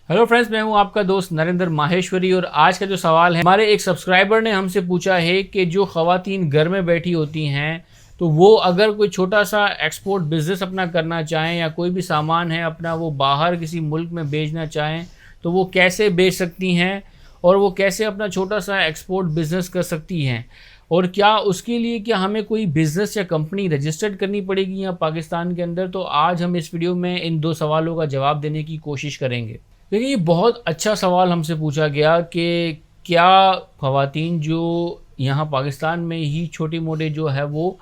Hello friends, मैं हूं आपका दोस्त नरेंद्र माहेश्वरी और आज का जो सवाल है, हमारे एक सब्सक्राइबर ने हमसे पूछा है कि जो ख़वातीन घर में बैठी होती हैं तो वो अगर कोई छोटा सा एक्सपोर्ट बिज़नेस अपना करना चाहें या कोई भी सामान है अपना वो बाहर किसी मुल्क में भेजना चाहें तो वो कैसे बेच सकती हैं और वो कैसे अपना छोटा सा एक्सपोर्ट बिज़नेस कर सकती हैं और क्या उसके लिए क्या हमें कोई बिज़नेस या कंपनी रजिस्टर्ड करनी पड़ेगी यहाँ पाकिस्तान के अंदर। तो आज हम इस वीडियो में इन दो सवालों का जवाब देने की कोशिश करेंगे। देखिए, ये बहुत अच्छा सवाल हमसे पूछा गया कि क्या ख़वातीन जो यहाँ पाकिस्तान में ही छोटी मोटे जो है वो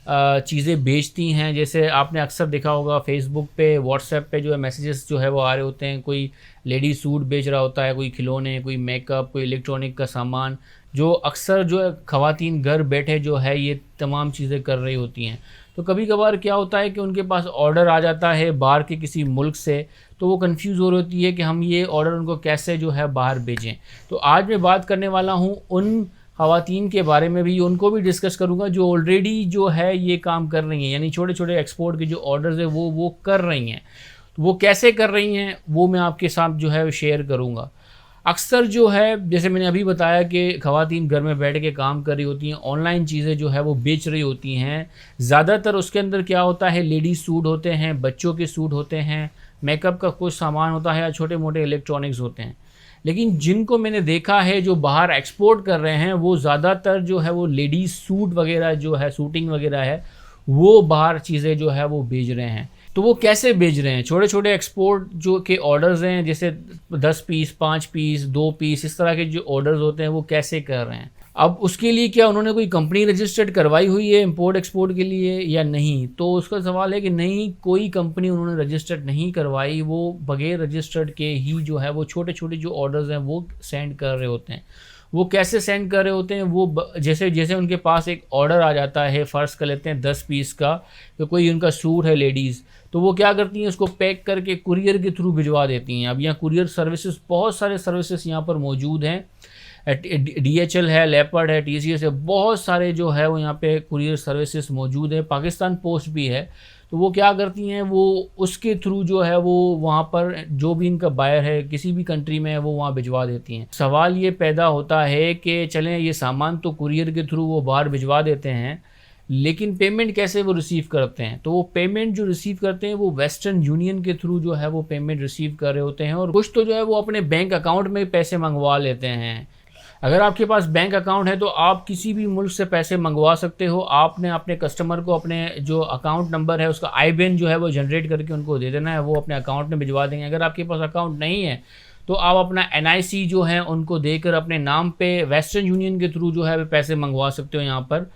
चीज़ें बेचती हैं। जैसे आपने अक्सर देखा होगा फेसबुक पे, व्हाट्सएप पे जो है मैसेजेस जो है वो आ रहे होते हैं। कोई लेडी सूट बेच रहा होता है, कोई खिलौने, कोई मेकअप, कोई इलेक्ट्रॉनिक का सामान, जो अक्सर जो है ख़वातीन घर बैठे जो है ये तमाम चीज़ें कर रही होती हैं। तो कभी कभार क्या होता है कि उनके पास ऑर्डर आ जाता है बाहर के किसी मुल्क से, तो वो कंफ्यूज हो रही होती है कि हम ये ऑर्डर उनको कैसे जो है बाहर भेजें। तो आज मैं बात करने वाला हूँ उन ख़वातीन के बारे में भी, उनको भी डिस्कस करूँगा जो ऑलरेडी जो है ये काम कर रही हैं, यानी छोटे छोटे एक्सपोर्ट के जो ऑर्डर्स है वो कर रही हैं। तो वो कैसे कर रही हैं वो मैं आपके साथ जो है शेयर करूँगा। अक्सर जो है, जैसे मैंने अभी बताया कि ख़वातीन घर में बैठ के काम कर रही होती हैं, ऑनलाइन चीज़ें जो है वो बेच रही होती हैं। ज़्यादातर उसके अंदर क्या होता है, लेडीज़ सूट होते हैं, बच्चों के सूट होते हैं, मेकअप का कुछ सामान होता है या छोटे मोटे इलेक्ट्रॉनिक्स होते हैं। लेकिन जिनको मैंने देखा है जो बाहर एक्सपोर्ट कर रहे हैं वो ज़्यादातर जो है वो लेडीज़ सूट वगैरह जो है, शूटिंग वगैरह है, वो बाहर चीज़ें जो है वो भेज रहे हैं। तो वो कैसे भेज रहे हैं? छोटे छोटे एक्सपोर्ट जो के ऑर्डर्स हैं, जैसे 10 पीस, 5 पीस, 2 पीस, इस तरह के जो ऑर्डर्स होते हैं वो कैसे कर रहे हैं। अब उसके लिए क्या उन्होंने कोई कंपनी रजिस्टर्ड करवाई हुई है इंपोर्ट एक्सपोर्ट के लिए या नहीं? तो उसका सवाल है कि नहीं, कोई कंपनी उन्होंने रजिस्टर्ड नहीं करवाई। वो बगैर रजिस्टर्ड के ही जो है वो छोटे छोटे जो ऑर्डर्स हैं वो सेंड कर रहे होते हैं। वो कैसे सेंड कर रहे होते हैं, वो जैसे जैसे उनके पास एक ऑर्डर आ जाता है, फ़र्ज़ कर लेते हैं 10 पीस का, तो कोई उनका सूट है लेडीज़, तो वो क्या करती हैं, उसको पैक करके कुरियर के थ्रू भिजवा देती हैं। अब यहाँ कुरियर सर्विसेज, बहुत सारे सर्विसेज यहाँ पर मौजूद हैं। DHL है, लेपर्ड है, TCS है, बहुत सारे जो है वो यहाँ पे कुरियर सर्विसेज मौजूद है। पाकिस्तान पोस्ट भी है। तो वो क्या करती हैं, वो उसके थ्रू जो है वो वहाँ पर जो भी इनका बायर है किसी भी कंट्री में है वो वहाँ भिजवा देती हैं। सवाल ये पैदा होता है कि चलें ये सामान तो कुरियर के थ्रू वो बाहर भिजवा देते हैं, लेकिन पेमेंट कैसे वो रिसीव करते हैं? तो वो पेमेंट जो रिसीव करते हैं वो वेस्टर्न यूनियन के थ्रू जो है वो पेमेंट रिसीव कर रहे होते हैं, और कुछ तो जो है वो अपने बैंक अकाउंट में पैसे मंगवा लेते हैं। अगर आपके पास बैंक अकाउंट है तो आप किसी भी मुल्क से पैसे मंगवा सकते हो। आपने अपने कस्टमर को अपने जो अकाउंट नंबर है उसका IBAN जो है वो जनरेट करके उनको दे देना है, वो अपने अकाउंट में भिजवा देंगे। अगर आपके पास अकाउंट नहीं है तो आप अपना NIC जो है उनको देकर अपने नाम पे वेस्टर्न यूनियन के थ्रू जो है पैसे मंगवा सकते हो यहाँ पर,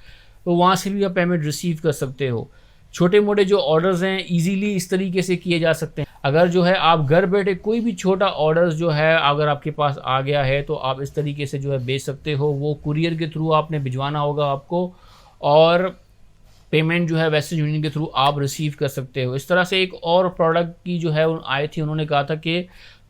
तो वहाँ से भी आप पेमेंट रिसीव कर सकते हो। छोटे मोटे जो ऑर्डर्स हैं इजीली इस तरीके से किए जा सकते हैं। अगर जो है आप घर बैठे कोई भी छोटा ऑर्डर्स जो है अगर आपके पास आ गया है तो आप इस तरीके से जो है बेच सकते हो। वो कुरियर के थ्रू आपने भिजवाना होगा आपको, और पेमेंट जो है वेस्टर्न यूनियन के थ्रू आप रिसीव कर सकते हो। इस तरह से एक और प्रोडक्ट की जो है आई थी, उन्होंने कहा था कि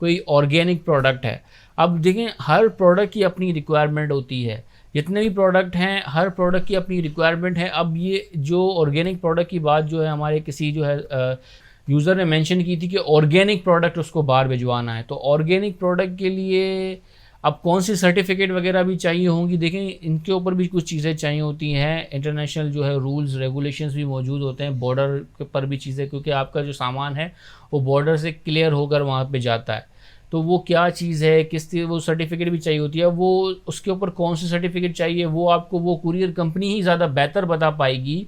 कोई ऑर्गेनिक प्रोडक्ट है। अब देखें, हर प्रोडक्ट की अपनी रिक्वायरमेंट होती है। जितने भी प्रोडक्ट हैं हर प्रोडक्ट की अपनी रिक्वायरमेंट है। अब ये जो ऑर्गेनिक प्रोडक्ट की बात जो है हमारे किसी जो है यूज़र ने मेंशन की थी कि ऑर्गेनिक प्रोडक्ट उसको बाहर भिजवाना है। तो ऑर्गेनिक प्रोडक्ट के लिए अब कौन सी सर्टिफिकेट वगैरह भी चाहिए होंगी, देखें इनके ऊपर भी कुछ चीज़ें चाहिए होती हैं। इंटरनेशनल जो है रूल्स रेगुलेशंस भी मौजूद होते हैं, बॉर्डर पर भी चीज़ें, क्योंकि आपका जो सामान है वो बॉर्डर से क्लियर होकर वहाँ पे जाता है। तो वो क्या चीज़ है, किस वो सर्टिफिकेट भी चाहिए होती है। वो उसके ऊपर कौन सी सर्टिफिकेट चाहिए वो आपको वो कुरियर कंपनी ही ज़्यादा बेहतर बता पाएगी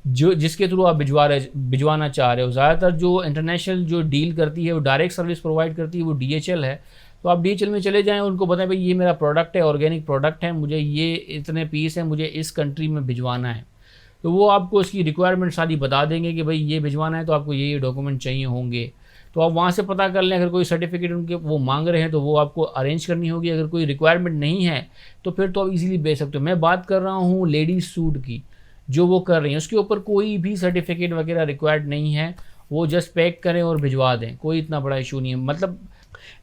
जो जिसके थ्रू आप भिजवाना चाह रहे हो। ज़्यादातर जो इंटरनेशनल जो डील करती है वो डायरेक्ट सर्विस प्रोवाइड करती है, वो DHL है। तो आप DHL में चले जाएँ, उनको बताएं भाई ये मेरा प्रोडक्ट है, ऑर्गेनिक प्रोडक्ट है, मुझे ये इतने पीस है, मुझे इस कंट्री में भिजवाना है। तो वो आपको उसकी रिक्वायरमेंट सारी बता देंगे कि भाई ये भिजवाना है तो आपको ये डॉक्यूमेंट चाहिए होंगे। तो आप वहाँ से पता कर लें। अगर कोई सर्टिफिकेट उनके वो मांग रहे हैं तो वो आपको अरेंज करनी होगी। अगर कोई रिक्वायरमेंट नहीं है तो फिर तो आप इजीली बेच सकते हो। मैं बात कर रहा हूँ लेडीज़ सूट की, जो वो कर रही हैं उसके ऊपर कोई भी सर्टिफिकेट वगैरह रिक्वायर्ड नहीं है। वो जस्ट पैक करें और भिजवा दें, कोई इतना बड़ा इशू नहीं है मतलब।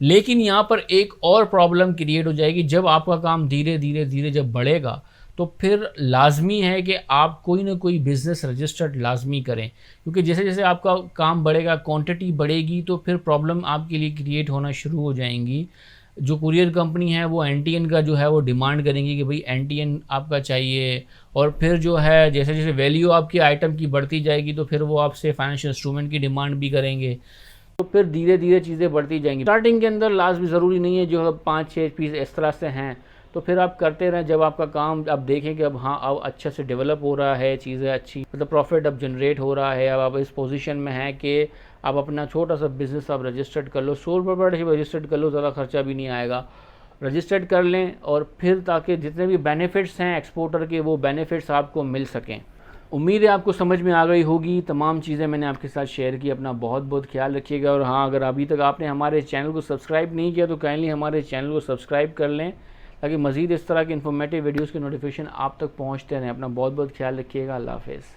लेकिन यहाँ पर एक और प्रॉब्लम क्रिएट हो जाएगी, जब आपका काम धीरे धीरे धीरे जब बढ़ेगा तो फिर लाजमी है कि आप कोई ना कोई बिज़नेस रजिस्टर्ड लाजमी करें, क्योंकि जैसे जैसे आपका काम बढ़ेगा, क्वांटिटी बढ़ेगी, तो फिर प्रॉब्लम आपके लिए क्रिएट होना शुरू हो जाएंगी। जो कुरियर कंपनी है वो एनटीएन का जो है वो डिमांड करेंगी कि भाई एनटीएन आपका चाहिए, और फिर जो है जैसे जैसे वैल्यू आपकी आइटम की बढ़ती जाएगी तो फिर वो आपसे फाइनेंशियल इंस्ट्रूमेंट की डिमांड भी करेंगे, तो फिर धीरे धीरे चीज़ें बढ़ती जाएंगी। स्टार्टिंग के अंदर लास्ट भी ज़रूरी नहीं है, जो 5-6 पीस इस तरह से हैं तो फिर आप करते रहें। जब आपका काम आप देखें कि अब हाँ अब अच्छे से डेवलप हो रहा है, चीज़ें अच्छी मतलब प्रॉफिट अब जनरेट हो रहा है, अब आप इस पोजीशन में हैं कि आप अपना छोटा सा बिज़नेस आप रजिस्टर्ड कर लो, सोल प्रोप्राइटरशिप रजिस्टर्ड कर लो, ज़्यादा खर्चा भी नहीं आएगा, रजिस्टर्ड कर लें, और फिर ताकि जितने भी बेनिफिट्स हैं एक्सपोर्टर के वो बेनिफिट्स आपको मिल सकें। उम्मीद है आपको समझ में आ गई होगी, तमाम चीज़ें मैंने आपके साथ शेयर की। अपना बहुत बहुत ख्याल रखिएगा, और हाँ अगर अभी तक आपने हमारे चैनल को सब्सक्राइब नहीं किया तो काइंडली हमारे चैनल को सब्सक्राइब कर लें, ताकि मज़ीद इस तरह के इन्फॉर्मेटिव वीडियोज़ के नोटिफिकेशन आप तक पहुँचते रहें। अपना बहुत बहुत ख्याल रखिएगा। अल्लाह हाफ़िज़।